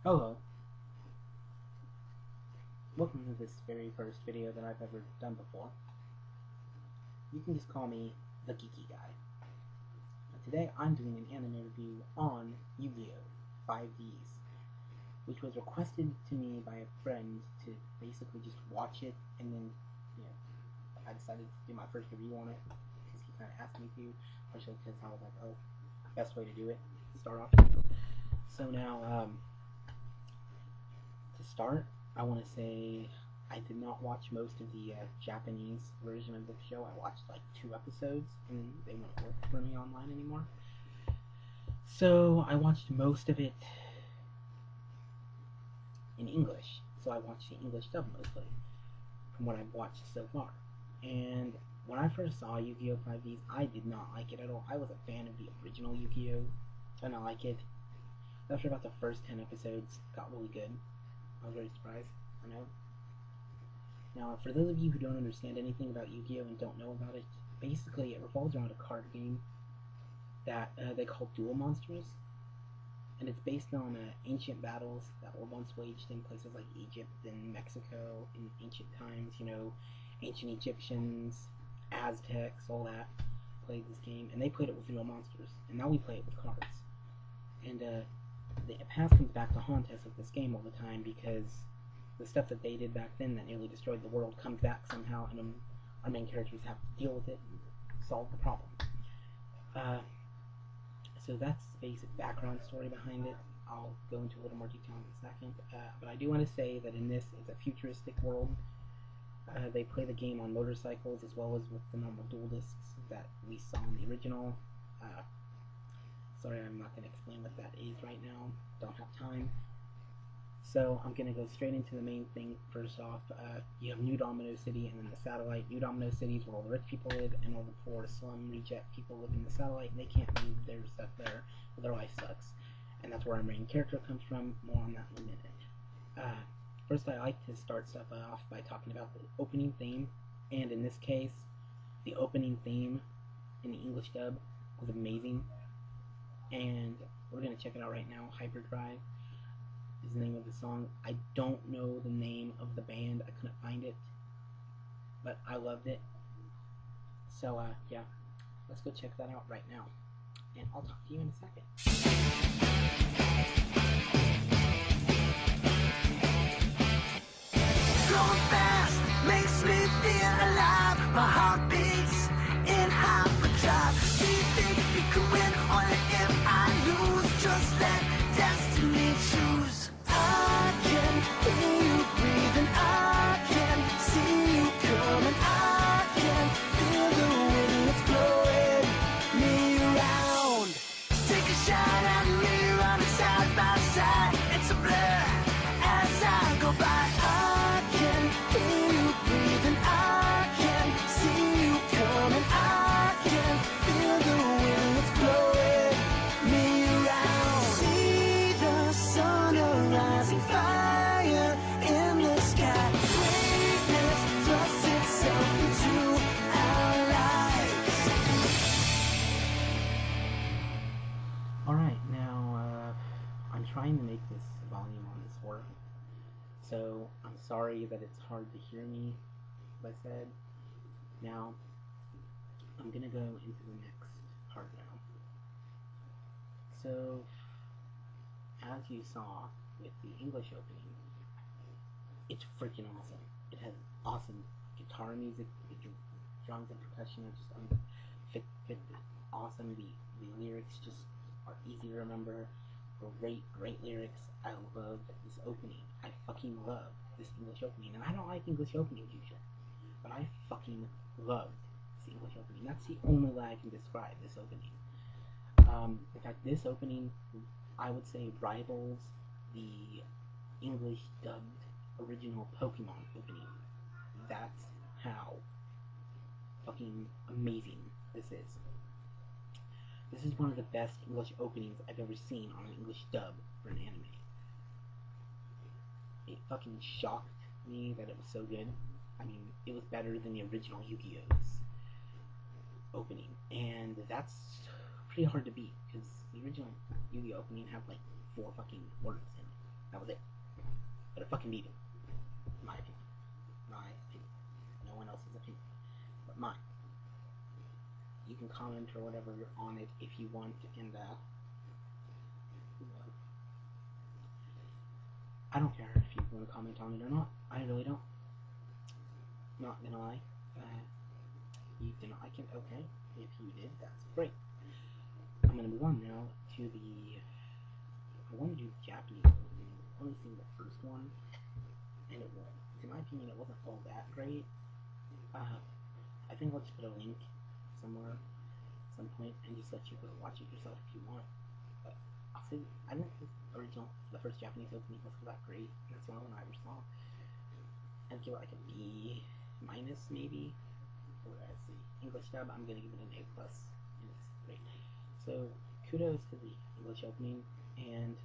Hello, welcome to this very first video that I've ever done before. You can just call me the Geeky Guy. Today I'm doing an anime review on Yu-Gi-Oh! 5D's, which was requested to me by a friend to basically just watch it, and then, I decided to do my first review on it because he kind of asked me to, partially because I was like, oh, best way to do it, start off. So now, to start, I want to say I did not watch most of the Japanese version of the show. I watched like 2 episodes, and they wouldn't work for me online anymore. So I watched most of it in English. So I watched the English dub mostly, from what I've watched so far. And when I first saw Yu-Gi-Oh! 5Ds, I did not like it at all. I was a fan of the original Yu-Gi-Oh! I didn't like it. After about the first 10 episodes, it got really good. I was very surprised, I know. Now, for those of you who don't understand anything about Yu-Gi-Oh! And don't know about it, basically it revolves around a card game that they call Duel Monsters. And it's based on ancient battles that were once waged in places like Egypt and Mexico in ancient times. Ancient Egyptians, Aztecs, all that played this game. And they played it with real monsters. And now we play it with cards. And the past comes back to haunt us of this game all the time because the stuff that they did back then that nearly destroyed the world comes back somehow, and our main characters have to deal with it and solve the problem. So that's the basic background story behind it. I'll go into a little more detail in a second, but I do want to say that in this, it's a futuristic world. They play the game on motorcycles as well as with the normal dual discs that we saw in the original. Sorry, I'm not going to explain what that is right now. Don't have time. So I'm going to go straight into the main thing. First off, you have New Domino City and then the satellite. New Domino City is where all the rich people live, and all the poor slum reject people live in the satellite, and they can't move their stuff there, but their life sucks. And that's where our main character comes from. More on that in a minute. First, I like to start stuff off by talking about the opening theme, and in this case, the opening theme in the English dub was amazing. And we're going to check it out right now. Hyperdrive is the name of the song. I don't know the name of the band. I couldn't find it, but I loved it. So yeah, let's go check that out right now, and I'll talk to you in a second. Going fast makes me feel alive. My heart beats in hyperdrive. Do you think you can win? Only if I lose. Just let destiny choose. I can hear you breathing. I can see you coming. I can feel the wind that's blowing me around. Take a shot at me running side by side. It's a blur as I go by. I can hear you breathing. I can see you coming. I can feel the wind that's blowing me around. See the sun rising, fire in the sky. Greatness thrusts itself into our lives. Alright, now, I'm trying to make this volume on this work, so I'm sorry that it's hard to hear me, as I said. Now, I'm gonna go into the next part now. So, as you saw with the English opening, it's freaking awesome. It has awesome guitar music, the drums and percussion are just fit awesome. The lyrics just are easy to remember. Great lyrics. I love this opening. I fucking love this English opening. And I don't like English openings usually, but I fucking love this English opening. That's the only way I can describe this opening. In fact, this opening, I would say, rivals the English dubbed original Pokemon opening. That's how fucking amazing this is. This is one of the best English openings I've ever seen on an English dub for an anime. It fucking shocked me that it was so good. I mean, it was better than the original Yu-Gi-Oh's opening, and that's pretty hard to beat, because the original Yu-Gi-Oh opening had like 4 fucking words in it. That was it. But it fucking beat him. My opinion. My opinion. No one else's opinion. But mine. You can comment or whatever on it if you want, and I don't care if you want to comment on it or not. I really don't. Not gonna lie. You didn't like it, okay. If you did, that's great. I'm gonna move on now to the. I want to do the Japanese opening. I've only seen the first one, and it was, in my opinion, it wasn't all that great. I think I'll just put a link somewhere at some point and just let you go watch it yourself if you want. But I'll say I didn't think the first Japanese opening was that great. That's the only one I ever saw. I'd give it like a B minus maybe. What did I see? English dub, I'm gonna give it an A plus, and it's great. So kudos to the English opening, and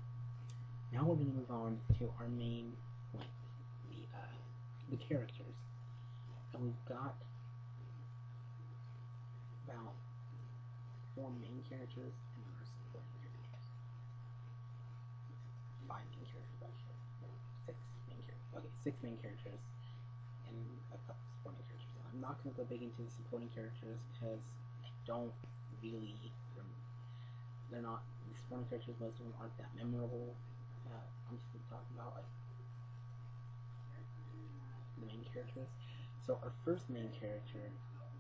now we're gonna move on to our main point, the characters, and we've got about 4 main characters and our supporting characters. 5 main characters actually. No, 6 main characters. Okay, 6 main characters and a couple supporting characters. I'm not going to go big into the supporting characters because I don't really. They're not the supporting characters. Most of them aren't that memorable. I'm just going to talk about like the main characters. So our first main character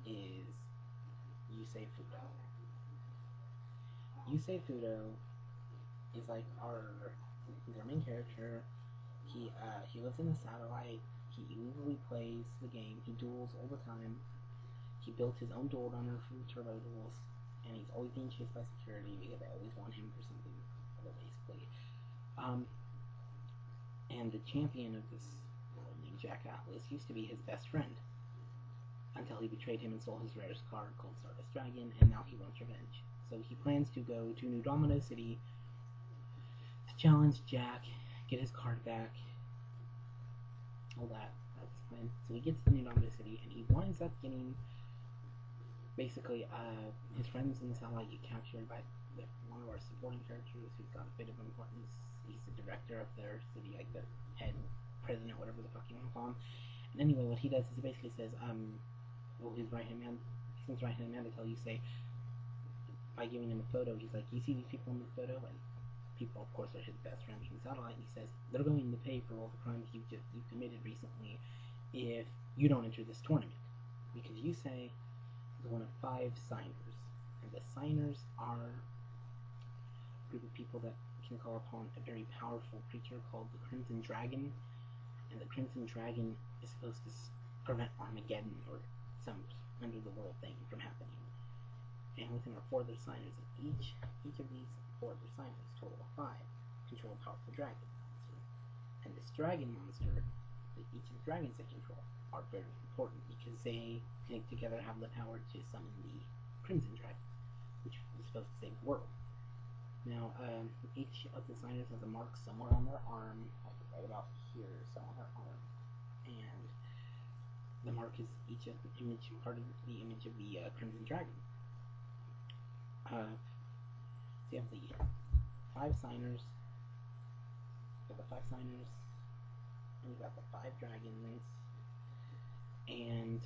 is Yusei Fudo. Yusei Fudo is like our main character. He lives in a satellite. He illegally plays the game. He duels all the time. He built his own duel runner from Turbo Duels, and he's always being chased by security because they always want him for something, basically. And the champion of this world, named Jack Atlas, used to be his best friend until he betrayed him and stole his rarest card called Stardust Dragon, and now he wants revenge. So he plans to go to New Domino City to challenge Jack, get his card back, all that. That's his plan. So he gets to New Domino City, and he winds up getting basically his friends in the satellite get captured by one of our supporting characters who's got a bit of importance. He's the director of their city, like the head president, whatever the fuck you want to call him. And anyway, what he does is he basically says, his right hand man, his right hand man to tell you, say, by giving him a photo, he's like, you see these people in the photo, and people, of course, are his best friends from the satellite, and he says, they're going to pay for all the crimes you've committed recently if you don't enter this tournament. Because you say is one of 5 signers, and the signers are a group of people that can call upon a very powerful creature called the Crimson Dragon, and the Crimson Dragon is supposed to prevent Armageddon or some end of the world thing from happening. And within our 4 other signers, each of these 4 other signers, total of 5, control a powerful dragon monster. And this dragon monster, each of the dragons they control, are very important because they together have the power to summon the Crimson Dragon, which is supposed to save the world. Now, each of the signers has a mark somewhere on their arm, like right about here, so on their arm, and the mark is each of the image, part of the image of the Crimson Dragon. So you have the 5 signers, you have the 5 signers, and you got the 5 dragons, and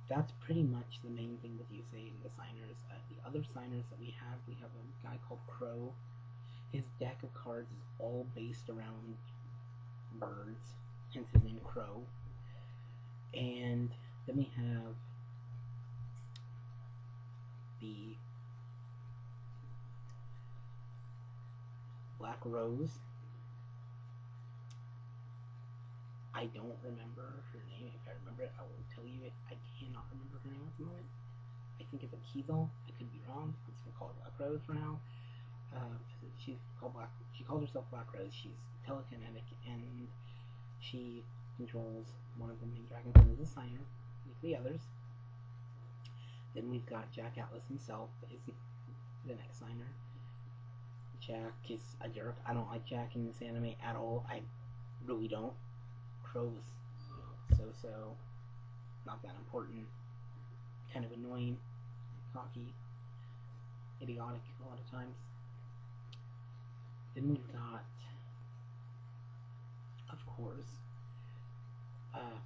that's pretty much the main thing with Yusei and the signers. The other signers that we have a guy called Crow. His deck of cards is all based around birds, hence his name Crow. And then we have the Black Rose. I don't remember her name. If I remember it, I will tell you it. I cannot remember her name at the moment. I think it's a Kiesel. I could be wrong. I'm just gonna call her Black Rose for now. She calls herself Black Rose. She's telekinetic, and she controls one of the main dragons and is a signer, like the others. Then we've got Jack Atlas himself, is the next signer. Jack is a jerk. I don't like Jack in this anime at all. I really don't. Crow is so not that important. Kind of annoying, cocky, idiotic a lot of times. Then we've got, of course, uh,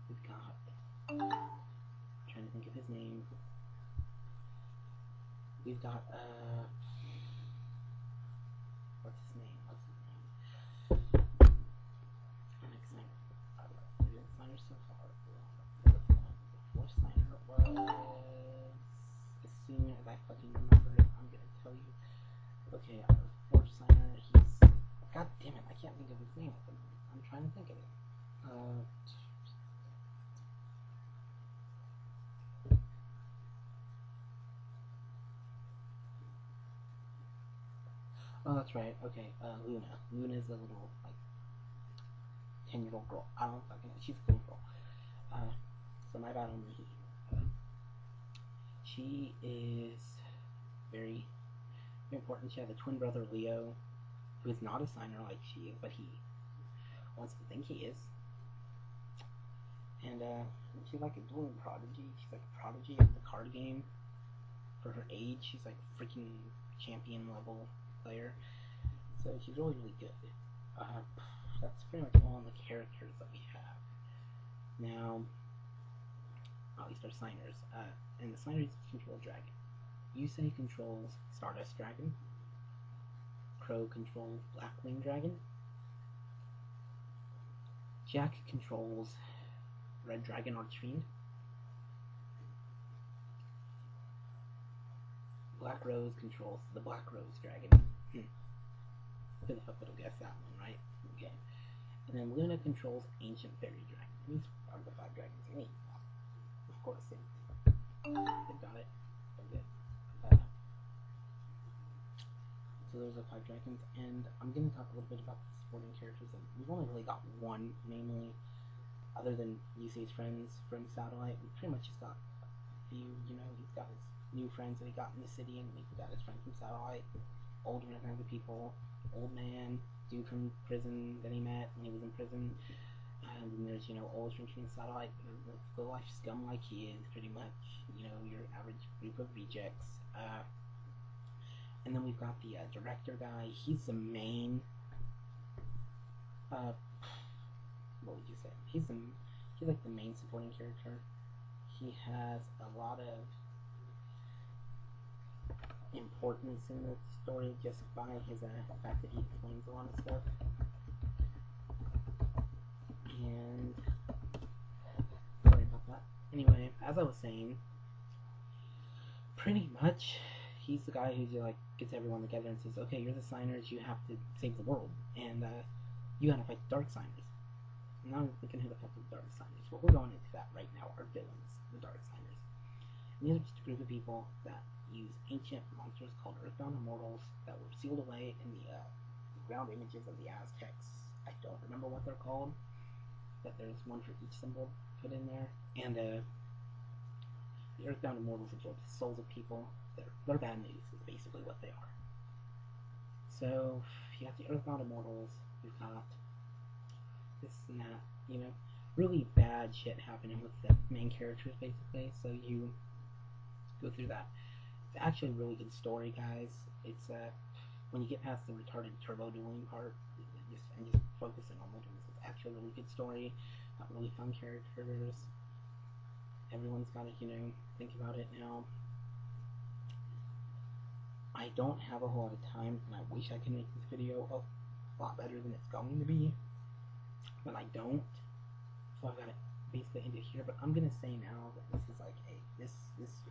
we've got, I'm trying to think of his name. We've got, what's his name? I'm excited. The signer so far. The fourth signer was, as soon as I fucking remember it, I'm gonna tell you. Okay, our fourth signer, he's, god damn it, I can't think of his name at the moment. I'm trying to think of it. Oh, that's right. Okay, Luna. Luna's a little, like, 10-year-old girl. I don't fucking know. She's a cool girl. So my bad on me. She is very, very important. She has a twin brother, Leo, who is not a signer like she is, but he wants to think he is. And she's like a dueling prodigy. She's like a prodigy of the card game. For her age, she's like freaking champion level player. So she's really, really good. That's pretty much all the characters that we have. Now, at least our signers. And the signers control Dragon. Yusei controls Stardust Dragon. Crow controls Blackwing Dragon. Jack controls Red Dragon Archfiend. Black Rose controls the Black Rose Dragon. Who the fuck would have guessed that one, right? Okay. And then Luna controls Ancient Fairy Dragon. These are the 5 dragons I need. Of course, they've got it. Okay. So those are 5 dragons, and I'm going to talk a little bit about the supporting characters. And we've only really got one, namely, other than Yusei's friends from Satellite. We pretty much just got a few. You know, he's got his new friends that he got in the city, and he's got his friend from Satellite. Older kind of people, old man, dude from prison that he met when he was in prison. And then there's, you know, old friends from Satellite, the life scum like he is, pretty much. You know, your average group of rejects. And then we've got the director guy. He's the main. What would you say? He's like the main supporting character. He has a lot of importance in the story just by his fact that he explains a lot of stuff. And sorry about that. Anyway, as I was saying, pretty much he's the guy who like gets everyone together and says, "Okay, you're the signers. You have to save the world, and you gotta fight the dark signers." And now I'm thinking, who the fuck are the dark signers? Well, we're going into that right now. Our villains, the dark signers. And these are just a group of people that use ancient monsters called Earthbound Immortals that were sealed away in the ground images of the Aztecs. I don't remember what they're called, but there's one for each symbol put in there. And the Earthbound Immortals absorb the souls of people. They're bad news, is basically what they are. So, you got the Earthbound Immortals, you've got this and that, you know, really bad shit happening with the main characters, basically. So you go through that. It's actually a really good story, guys. It's when you get past the retarded turbo dueling part, and just focusing on what it is, it's actually a really good story. Got really fun characters. Everyone's got to, you know, think about it now. I don't have a whole lot of time, and I wish I could make this video a lot better than it's going to be, but I don't. So I've got to basically end it here. But I'm gonna say now that this is like this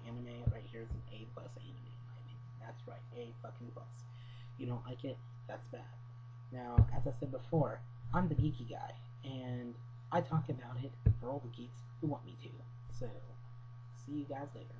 anime right here is an A+ anime in my opinion. That's right, A fucking plus. You don't like it? That's bad. Now, as I said before, I'm the geeky guy, and I talk about it for all the geeks who want me to. So, see you guys later.